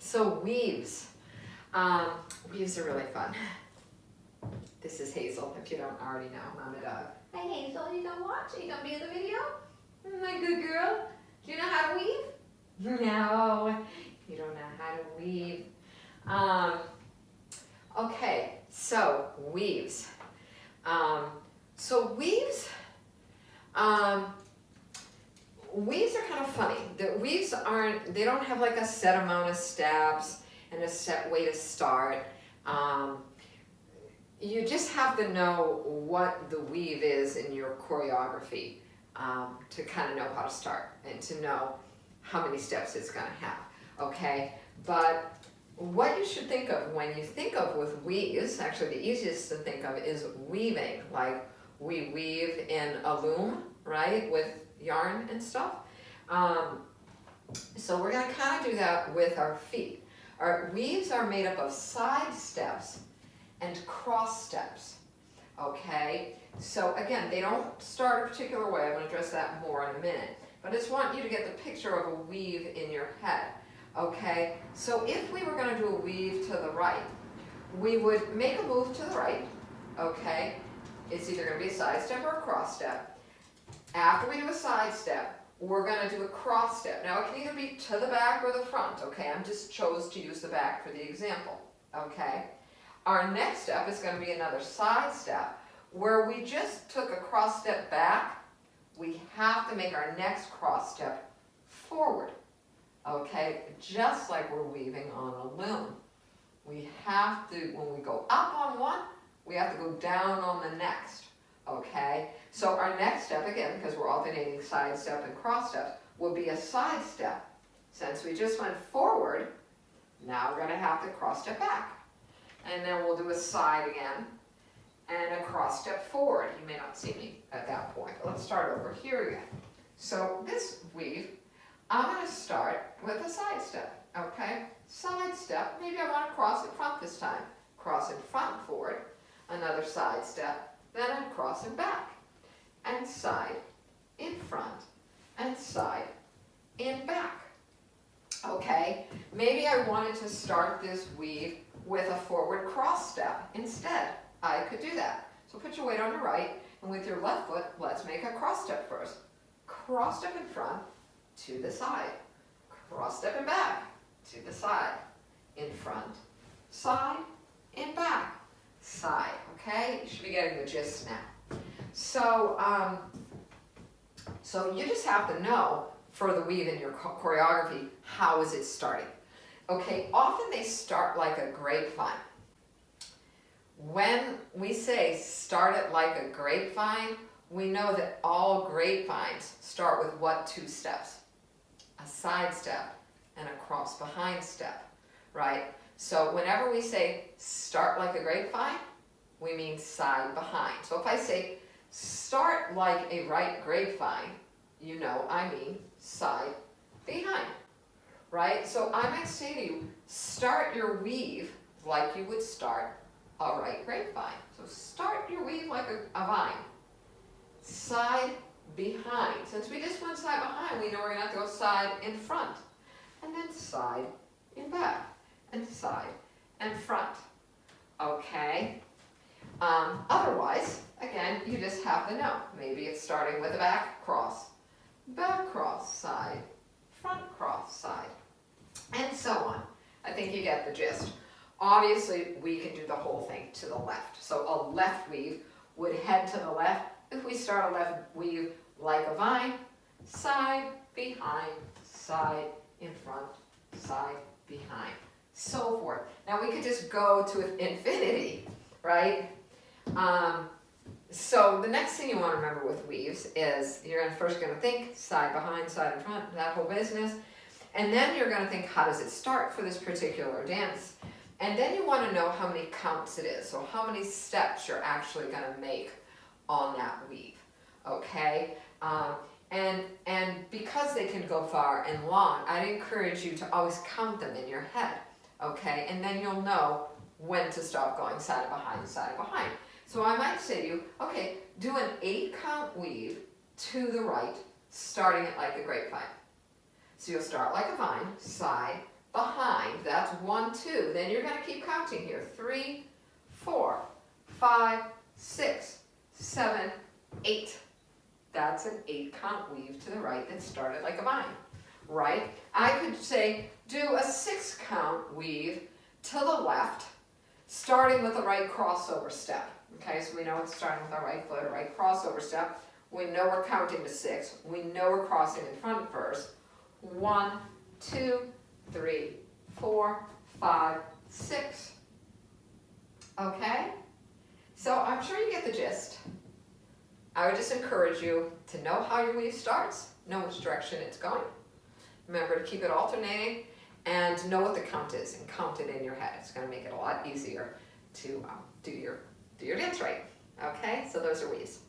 So weaves. Weaves are really fun. This is Hazel, if you don't already know, Mama Dog. Hey Hazel, you gonna watch? Are you gonna be in the video? My good girl. Do you know how to weave? No, you don't know how to weave. Okay, so weaves. Weaves are kind of funny. The weaves they don't have like a set amount of steps and a set way to start. You just have to know what the weave is in your choreography to kind of know how to start and to know how many steps it's going to have, okay? But what you should think of when you think of with weaves, actually the easiest to think of is weaving, like we weave in a loom, right, with yarn and stuff. So we're going to kind of do that with our feet. Our weaves are made up of side steps and cross steps, okay? So again, they don't start a particular way. I'm going to address that more in a minute. But I just want you to get the picture of a weave in your head, okay? So if we were going to do a weave to the right, we would make a move to the right, okay? It's either going to be a side step or a cross step. After we do a side step, we're going to do a cross step. Now it can either be to the back or the front, okay? I just chose to use the back for the example, okay? Our next step is going to be another side step where we just took a cross step back. We have to make our next cross step forward, okay? Just like we're weaving on a loom. We have to, when we go up on one, we have to go down on the next, okay? So our next step, again, because we're alternating side step and cross steps, will be a side step. Since we just went forward, now we're going to have to cross step back. And then we'll do a side again, and a cross step forward. You may not see me at that point, but let's start over here again. So this weave, I'm going to start with a side step, okay? Side step, maybe I want to cross in front this time. Cross in front forward, another side step, then I'm crossing back, and side in front, and side in back. Okay, maybe I wanted to start this weave with a forward cross step instead. I could do that. So put your weight on your right, and with your left foot, let's make a cross step first. Cross step in front, to the side. Cross step in back, to the side. In front, side, in back, side. Okay, you should be getting the gist now. So you just have to know for the weave in your choreography, how is it starting? Okay, often they start like a grapevine. When we say start it like a grapevine, we know that all grapevines start with what two steps? A side step and a cross behind step, right? So whenever we say start like a grapevine, we mean side behind. So if I say start like a right grapevine, you know I mean side behind, right? So I might say to you, start your weave like you would start a right grapevine. So start your weave like a vine. Side behind. Since we just went side behind, we know we're going to have to go side in front. And then side in back. And side and front. Okay? Otherwise, again, you just have to know. Maybe it's starting with a back cross, side, front cross, side, and so on. I think you get the gist. Obviously, we can do the whole thing to the left. So a left weave would head to the left. If we start a left weave like a vine, side, behind, side, in front, side, behind, so forth. Now we could just go to infinity, right? So the next thing you want to remember with weaves is you're first going to think side behind, side in front, that whole business. And then you're going to think, how does it start for this particular dance? And then you want to know how many counts it is. So how many steps you're actually going to make on that weave, okay? And because they can go far and long, I'd encourage you to always count them in your head, okay? And then you'll know when to stop going side behind, side behind. So I might say to you, okay, do an 8-count weave to the right, starting it like a grapevine. So you'll start like a vine, side, behind, that's 1, 2. Then you're going to keep counting here. 3, 4, 5, 6, 7, 8. That's an 8 count weave to the right that started like a vine, right? I could say do a 6 count weave to the left, starting with a right crossover step. Okay, so we know it's starting with our right foot, a right crossover step. We know we're counting to 6. We know we're crossing in front first. 1, 2, 3, 4, 5, 6. Okay? So I'm sure you get the gist. I would just encourage you to know how your weave starts, know which direction it's going. Remember to keep it alternating and know what the count is and count it in your head. It's going to make it a lot easier to do your dance right. Okay? So those are weaves.